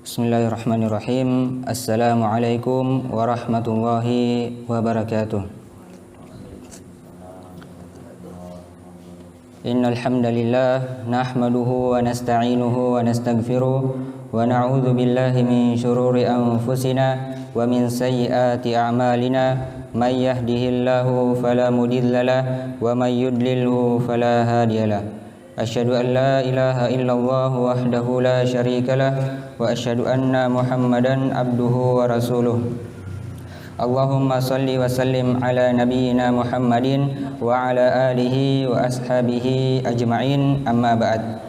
Bismillahirrahmanirrahim. Assalamualaikum warahmatullahi wabarakatuh. Innal hamdalillah nahmaduhu wa nasta'inuhu wa nastaghfiruh wa na'udzu billahi min shururi anfusina wa min sayyiati a'malina may yahdihillahu fala mudhillalah wa may yudlilhu fala hadiyalah. Asyhadu an la ilaha illallah wahdahu la syarikalah wa asyhadu anna Muhammadan abduhu wa rasuluh. Allahumma salli wa sallim ala nabiyyina Muhammadin wa ala alihi wa ashabihi ajma'in, amma ba'd.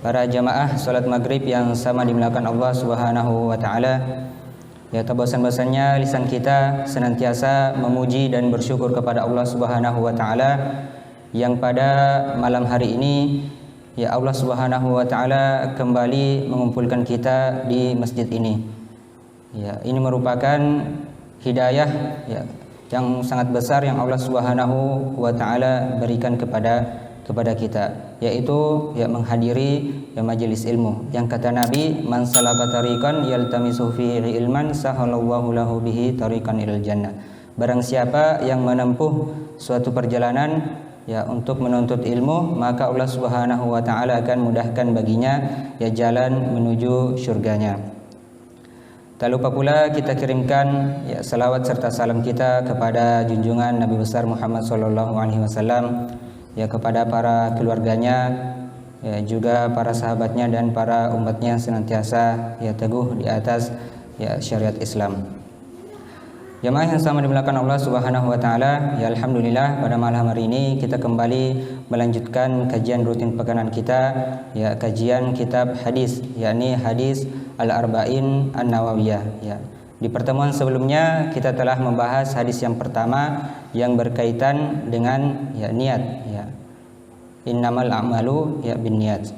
Para jamaah salat maghrib yang sama dimuliakan Allah Subhanahu wa taala. Ya, tak bosan-bosannya lisan kita senantiasa memuji dan bersyukur kepada Allah Subhanahu wa taala yang pada malam hari ini ya Allah Subhanahu wa taala kembali mengumpulkan kita di masjid ini. Ya, ini merupakan hidayah ya yang sangat besar yang Allah Subhanahu wa taala berikan kepada kita, yaitu ya menghadiri ya majelis ilmu. Yang kata Nabi, man salaka tariqan yaltamisu fihi ilman sahalallahu lahu bihi tariqan ilal jannah. Barang siapa yang menempuh suatu perjalanan ya untuk menuntut ilmu, maka Allah Subhanahu wa taala akan mudahkan baginya ya jalan menuju surganya. Tak lupa pula kita kirimkan ya salawat serta salam kita kepada junjungan Nabi besar Muhammad sallallahu alaihi wasallam, ya kepada para keluarganya, ya juga para sahabatnya dan para umatnya senantiasa ya teguh di atas ya syariat Islam. Jamaah yang sama dimuliakan Allah Subhanahu wa taala, ya alhamdulillah pada malam hari ini kita kembali melanjutkan kajian rutin pekanan kita, ya kajian kitab hadis, yakni hadis Al-Arba'in An-Nawawiyah ya. Di pertemuan sebelumnya kita telah membahas hadis yang pertama yang berkaitan dengan ya niat ya. Innamal a'malu ya binniyat.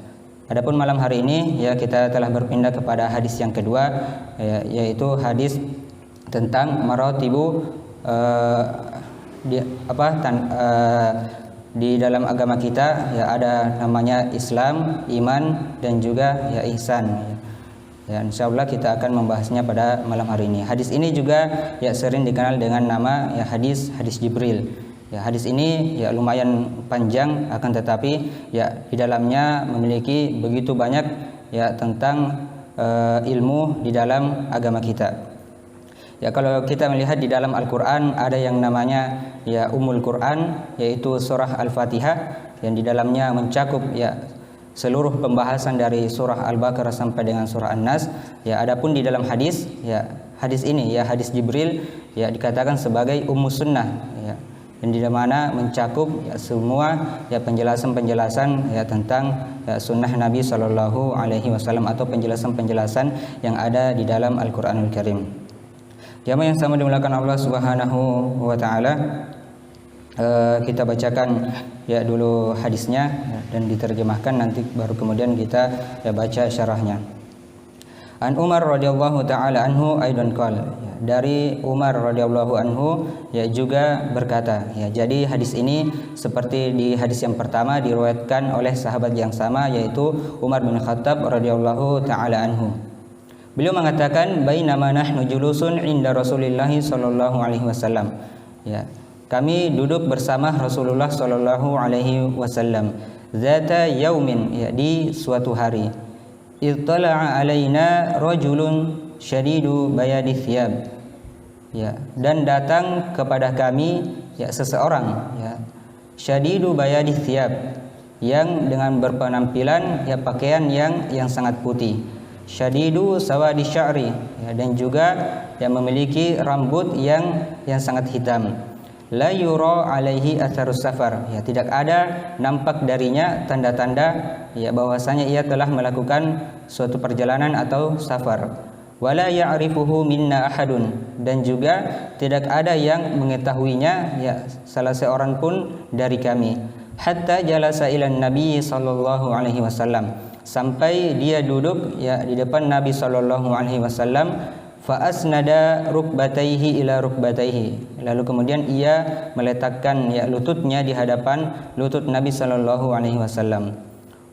Adapun malam hari ini ya kita telah berpindah kepada hadis yang kedua ya, yaitu hadis tentang maratibu di dalam agama kita ya ada namanya Islam, iman dan juga ya ihsan. Ya, insyaallah kita akan membahasnya pada malam hari ini. Hadis ini juga ya sering dikenal dengan nama ya hadis Jibril. Ya, hadis ini ya lumayan panjang, akan tetapi ya di dalamnya memiliki begitu banyak ya tentang ilmu di dalam agama kita. Ya, kalau kita melihat di dalam Al-Quran ada yang namanya ya Ummul Quran, yaitu surah Al-Fatihah yang di dalamnya mencakup ya seluruh pembahasan dari surah Al-Baqarah sampai dengan surah An-Nas. Ya, adapun di dalam hadis ya hadis ini ya hadis Jibril ya dikatakan sebagai Ummus Sunnah ya, yang di mana mencakup ya semua ya penjelasan-penjelasan ya tentang ya sunnah Nabi Shallallahu alaihi wasallam atau penjelasan-penjelasan yang ada di dalam Al-Qur'anul Karim. Jamaah yang sama dimuliakan Allah Subhanahu wa taala, kita bacakan ya dulu hadisnya ya, dan diterjemahkan, nanti baru kemudian kita ya baca syarahnya. An Umar radhiyallahu taala anhu aidan qala, ya, dari Umar radhiyallahu anhu ya juga berkata ya. Jadi hadis ini seperti di hadis yang pertama diriwayatkan oleh sahabat yang sama, yaitu Umar bin Khattab radhiyallahu taala anhu. Beliau mengatakan, bainama nahnu julusun inda Rasulillah sallallahu alaihi wasallam. Ya, kami duduk bersama Rasulullah sallallahu alaihi wasallam. Zata yaumin, ya di suatu hari. Ittala'a alaina rajulun syadidu bayadi thiyab. Ya, dan datang kepada kami ya seseorang ya syadidu bayadi thiyab, yang dengan berpenampilan ya pakaian yang sangat putih. Syadidu sawadi sya'ri ya, dan juga yang memiliki rambut yang sangat hitam. La yura alaihi atharus safar, ya tidak ada nampak darinya tanda-tanda ya bahwasanya ia telah melakukan suatu perjalanan atau safar. Wala ya'rifuhu minna ahadun, dan juga tidak ada yang mengetahuinya ya salah seorang pun dari kami. Hatta jalasa ilan nabi sallallahu alaihi wasallam, sampai dia duduk ya di depan Nabi sallallahu alaihi wasallam. Fa asnada rukbataihi ila rukbataihi, lalu kemudian ia meletakkan ya lututnya di hadapan lutut Nabi sallallahu alaihi wasallam.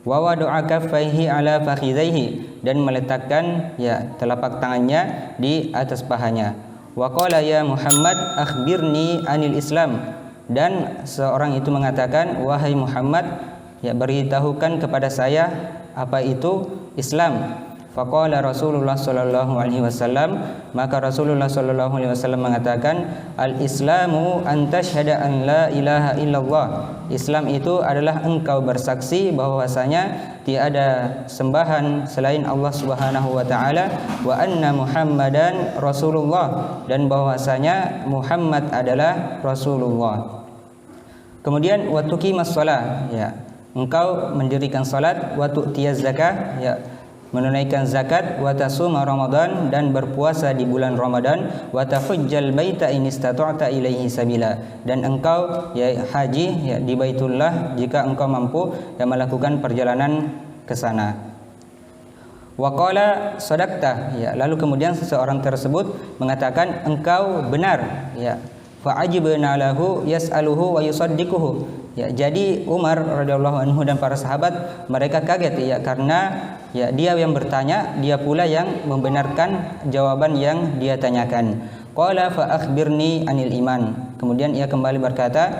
wa wada'a kaffaihi ala fakhidhaihi, dan meletakkan ya telapak tangannya di atas pahanya. Wa qala ya Muhammad akhbirni anil Islam, dan seorang itu mengatakan, wahai Muhammad, ya beritahukan kepada saya apa itu Islam. Faqala Rasulullah sallallahu alaihi wasallam, maka Rasulullah sallallahu alaihi wasallam mengatakan, al-Islamu an tashhada an la ilaha illallah. Islam itu adalah engkau bersaksi bahwasanya tiada sembahan selain Allah Subhanahu wa taala, wa anna Muhammadan Rasulullah, dan bahwasanya Muhammad adalah Rasulullah. Kemudian wa tuqimas shalah, ya engkau mendirikan salat, wa tu'tiyaz zakah, ya menunaikan zakat, wa tasuma Ramadan, dan berpuasa di bulan Ramadan, wa tahujjal baita in istata'ta ilaihi sabila, dan engkau ya haji ya di Baitullah jika engkau mampu ya melakukan perjalanan ke sana. Wa qala sadaqta, ya lalu kemudian seseorang tersebut mengatakan engkau benar, ya fa ajibna lahu yas'aluhu wa yusaddiquhu. Ya, jadi Umar radhiyallahu anhu dan para sahabat mereka kaget ya karena ya dia yang bertanya, dia pula yang membenarkan jawaban yang dia tanyakan. Qala fa akhbirni anil iman. Kemudian ia kembali berkata,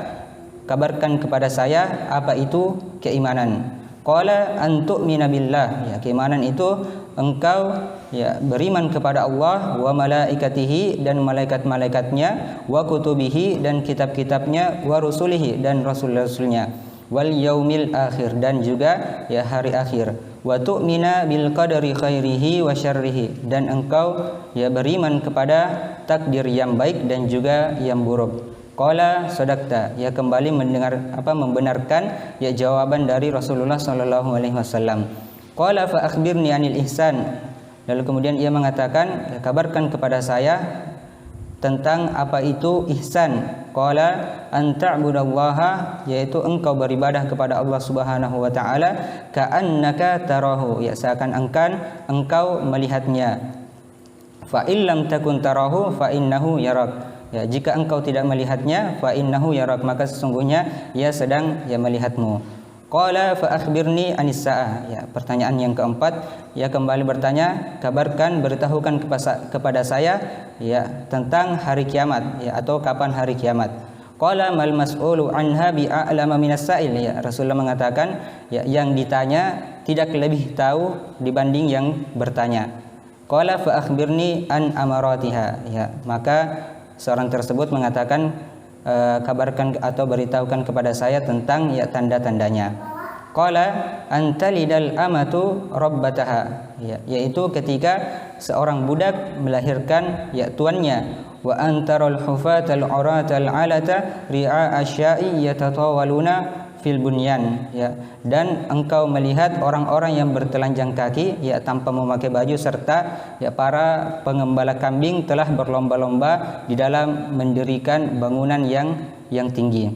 kabarkan kepada saya apa itu keimanan. Qala an tu'mina billah. Ya, keimanan itu engkau ya beriman kepada Allah, wa malaikatihi, dan malaikat-malaikatnya, wa kutubihi, dan kitab-kitabnya, wa rusulihi, dan rasul-rasulnya, wal yaumil akhir, dan juga ya hari akhir, wa tu'mina bil qadari khairihi wa syarrihi, dan engkau ya beriman kepada takdir yang baik dan juga yang buruk. Qala sadaqta, ya kembali membenarkan ya jawaban dari Rasulullah sallallahu alaihi wasallam. Qala fa akhbirni anil ihsan. Lalu kemudian ia mengatakan, kabarkan kepada saya tentang apa itu ihsan. Qala an ta'budallaha, yaitu engkau beribadah kepada Allah Subhanahu wa taala, ka'annaka tarahu, ya seakan-akan engkau melihatnya. Fa illam takun tarahu fa innahu yarak. Ya, jika engkau tidak melihatnya, fa innahu yarak, maka sesungguhnya ia sedang ya melihatmu. Qala fa akhbirni anis saah. Ya, pertanyaan yang keempat, ia kembali bertanya, kabarkan, beritahukan kepada saya ya tentang hari kiamat, ya atau kapan hari kiamat. Qala mal mas'ulu anha bi a'lama minas sa'il. Ya, Rasulullah mengatakan, ya yang ditanya tidak lebih tahu dibanding yang bertanya. Qala fa akhbirni an amaratiha. Ya, maka seorang tersebut mengatakan, kabarkan atau beritahukan kepada saya tentang ya tanda-tandanya. Qala antalidal amatu rabbataha, ya, yaitu ketika seorang budak melahirkan ya tuannya. Wa antarul hufatal uratal alata ri'a asya'i yatatawaluna fil bunyan, ya, dan engkau melihat orang-orang yang bertelanjang kaki ya tanpa memakai baju, serta ya para pengembala kambing telah berlomba-lomba di dalam mendirikan bangunan yang tinggi.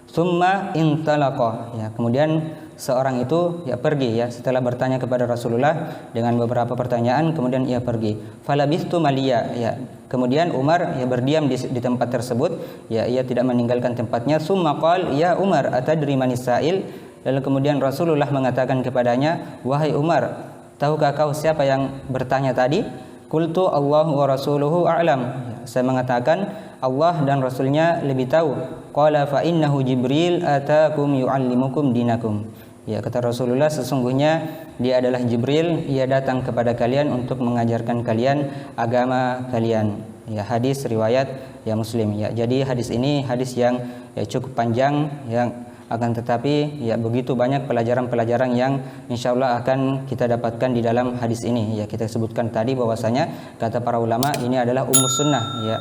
Summa intalaqa, ya kemudian seorang itu ya pergi, ya setelah bertanya kepada Rasulullah dengan beberapa pertanyaan, kemudian ia pergi. Falabistu maliya, ya kemudian Umar ya berdiam di tempat tersebut, ya ia tidak meninggalkan tempatnya. Summa qal ya Umar atadri manis sa'il. Lalu kemudian Rasulullah mengatakan kepadanya, wahai Umar, tahukah kau siapa yang bertanya tadi? Qultu Allahu wa rasuluhu a'lam. Ya, saya mengatakan Allah dan Rasulnya lebih tahu. Qala fa innahu Jibril atakum yu'allimukum dinakum. Ya, kata Rasulullah, sesungguhnya dia adalah Jibril, ia datang kepada kalian untuk mengajarkan kalian agama kalian. Ya, hadis riwayat ya Muslim. Ya, jadi hadis ini hadis yang ya cukup panjang, yang akan tetapi ya begitu banyak pelajaran-pelajaran yang insyaallah akan kita dapatkan di dalam hadis ini. Ya, kita sebutkan tadi bahwasanya kata para ulama ini adalah ummus sunnah, ya.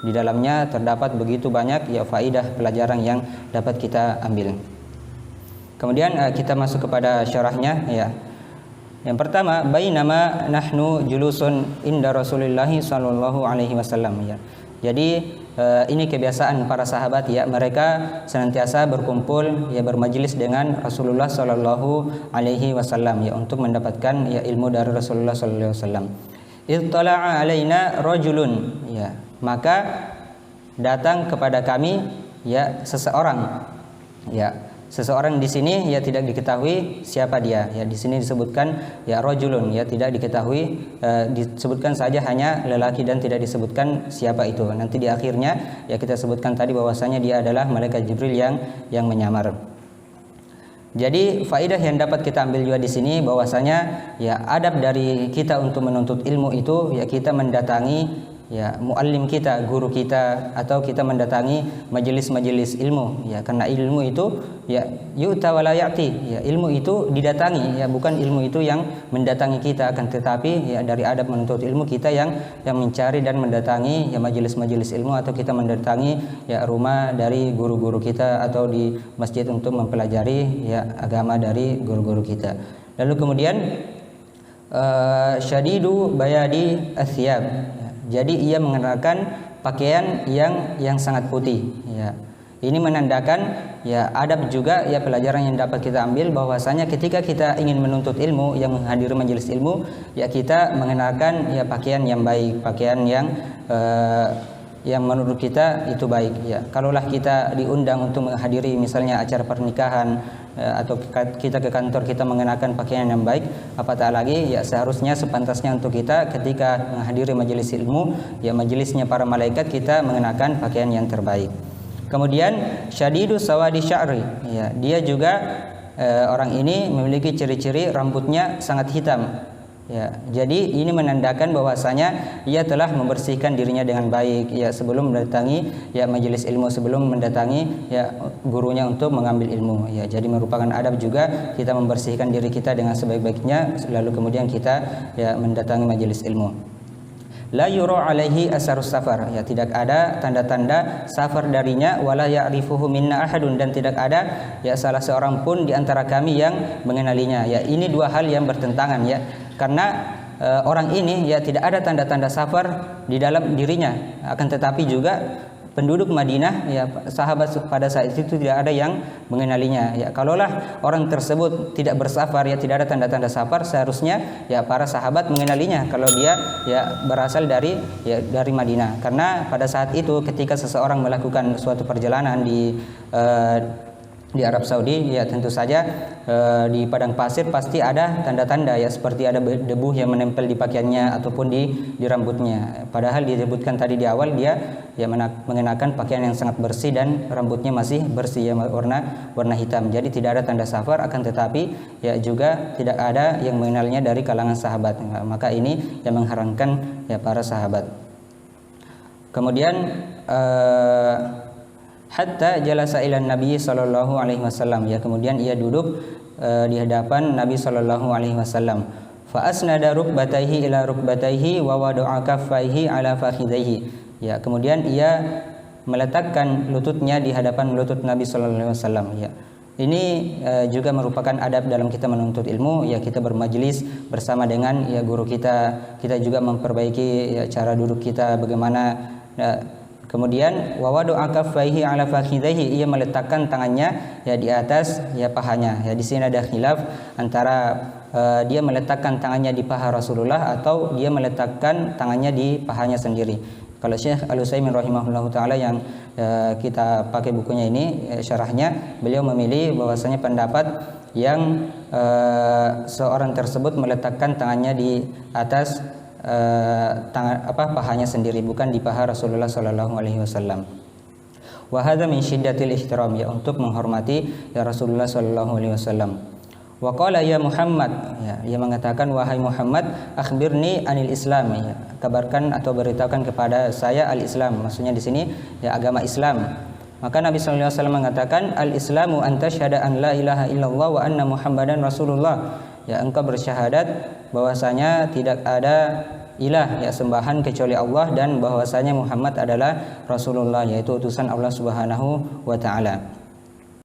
Di dalamnya terdapat begitu banyak ya faidah pelajaran yang dapat kita ambil. Kemudian kita masuk kepada syarahnya, ya. Yang pertama, bainama nahnu julusun inda Rasulillah sallallahu alaihi wasallam, ya. Jadi ini kebiasaan para sahabat, ya, mereka senantiasa berkumpul ya bermajlis dengan Rasulullah sallallahu alaihi wasallam, ya, untuk mendapatkan ya ilmu dari Rasulullah sallallahu alaihi wasallam. Ittala'a alaina rajulun, ya, maka datang kepada kami ya seseorang, ya. seseorang di sini ya tidak diketahui siapa dia. Ya di sini disebutkan ya rajulun, ya tidak diketahui, disebutkan saja hanya lelaki dan tidak disebutkan siapa itu. Nanti di akhirnya ya kita sebutkan tadi bahwasanya dia adalah malaikat Jibril yang menyamar. Jadi faidah yang dapat kita ambil juga di sini bahwasanya ya adab dari kita untuk menuntut ilmu itu ya kita mendatangi ya muallim kita, guru kita, atau kita mendatangi majelis-majelis ilmu ya, karena ilmu itu ya yu'ta wa la ya'ti, ya ilmu itu didatangi ya, bukan ilmu itu yang mendatangi kita, akan tetapi ya dari adab menuntut ilmu kita yang mencari dan mendatangi ya majelis-majelis ilmu, atau kita mendatangi ya rumah dari guru-guru kita atau di masjid untuk mempelajari ya agama dari guru-guru kita. Lalu kemudian syadidu bayadi athyab, jadi ia mengenakan pakaian yang sangat putih ya. Ini menandakan ya adab juga ya, pelajaran yang dapat kita ambil bahwasanya ketika kita ingin menuntut ilmu, yang menghadiri majelis ilmu ya, kita mengenakan ya pakaian yang baik, pakaian yang menurut kita itu baik ya. Kalaulah kita diundang untuk menghadiri misalnya acara pernikahan atau kita ke kantor, kita mengenakan pakaian yang baik, apatah lagi ya seharusnya sepantasnya untuk kita ketika menghadiri majelis ilmu ya, majelisnya para malaikat, kita mengenakan pakaian yang terbaik. Kemudian syadidu sawadi sya'ri ya, dia juga orang ini memiliki ciri-ciri rambutnya sangat hitam ya. Jadi ini menandakan bahwasanya ia telah membersihkan dirinya dengan baik ya sebelum mendatangi ya majelis ilmu, sebelum mendatangi ya gurunya untuk mengambil ilmu ya. Jadi merupakan adab juga kita membersihkan diri kita dengan sebaik-baiknya, lalu kemudian kita ya mendatangi majelis ilmu. La yura alaihi asarus safar ya, tidak ada tanda-tanda safar darinya, wala ya'rifuhu minna ahadun, dan tidak ada ya salah seorang pun di antara kami yang mengenalinya ya. Ini dua hal yang bertentangan ya, karena orang ini ya tidak ada tanda-tanda safar di dalam dirinya, akan tetapi juga penduduk Madinah ya, sahabat pada saat itu tidak ada yang mengenalinya ya. Kalaulah orang tersebut tidak bersafar ya, tidak ada tanda-tanda safar, seharusnya ya para sahabat mengenalinya kalau dia ya berasal dari Madinah. Karena pada saat itu ketika seseorang melakukan suatu perjalanan di Arab Saudi ya, tentu saja di padang pasir pasti ada tanda-tanda ya, seperti ada debu yang menempel di pakaiannya ataupun di rambutnya. Padahal disebutkan tadi di awal dia ya mengenakan pakaian yang sangat bersih dan rambutnya masih bersih ya, warna hitam. Jadi tidak ada tanda safar, akan tetapi ya juga tidak ada yang mengenalnya dari kalangan sahabat. Nah, maka ini yang mengharamkan ya para sahabat. Kemudian hatta jalasa ila Nabi sallallahu alaihi wasallam ya, kemudian ia duduk di hadapan Nabi sallallahu alaihi wasallam. Fa asnada rukbataihi ila rukbataihi wa wada'a kaffaihi ala fakhidaihi ya, kemudian ia meletakkan lututnya di hadapan lutut Nabi sallallahu alaihi wasallam ya. Ini juga merupakan adab dalam kita menuntut ilmu ya, kita bermajelis bersama dengan ya guru kita, kita juga memperbaiki ya cara duduk kita bagaimana ya. Kemudian wawadu akaffaihi ala fakhidaihi, ia meletakkan tangannya ya di atas ya pahanya ya. Di sini ada khilaf antara dia meletakkan tangannya di paha Rasulullah atau dia meletakkan tangannya di pahanya sendiri. Kalau Syekh Al-Utsaimin rahimahullahu taala yang kita pakai bukunya ini syarahnya, beliau memilih bahwasanya pendapat yang seorang tersebut meletakkan tangannya di atas pahanya sendiri, bukan di paha Rasulullah sallallahu alaihi wasallam. Wa hadza min syiddatil ihtiram ya, untuk menghormati ya Rasulullah sallallahu alaihi wasallam. Wa qala ya Muhammad ya, ia mengatakan wahai Muhammad, akhbirni anil Islam ya, kabarkan atau beritakan kepada saya al-Islam, maksudnya di sini ya agama Islam. Maka Nabi sallallahu alaihi wasallam mengatakan al-Islamu an tasyhada an la ilaha illallah wa anna Muhammadan Rasulullah ya, engkau bersyahadat bahwasanya tidak ada ilah ya sembahan kecuali Allah, dan bahwasanya Muhammad adalah Rasulullah, yaitu utusan Allah Subhanahu wa taala.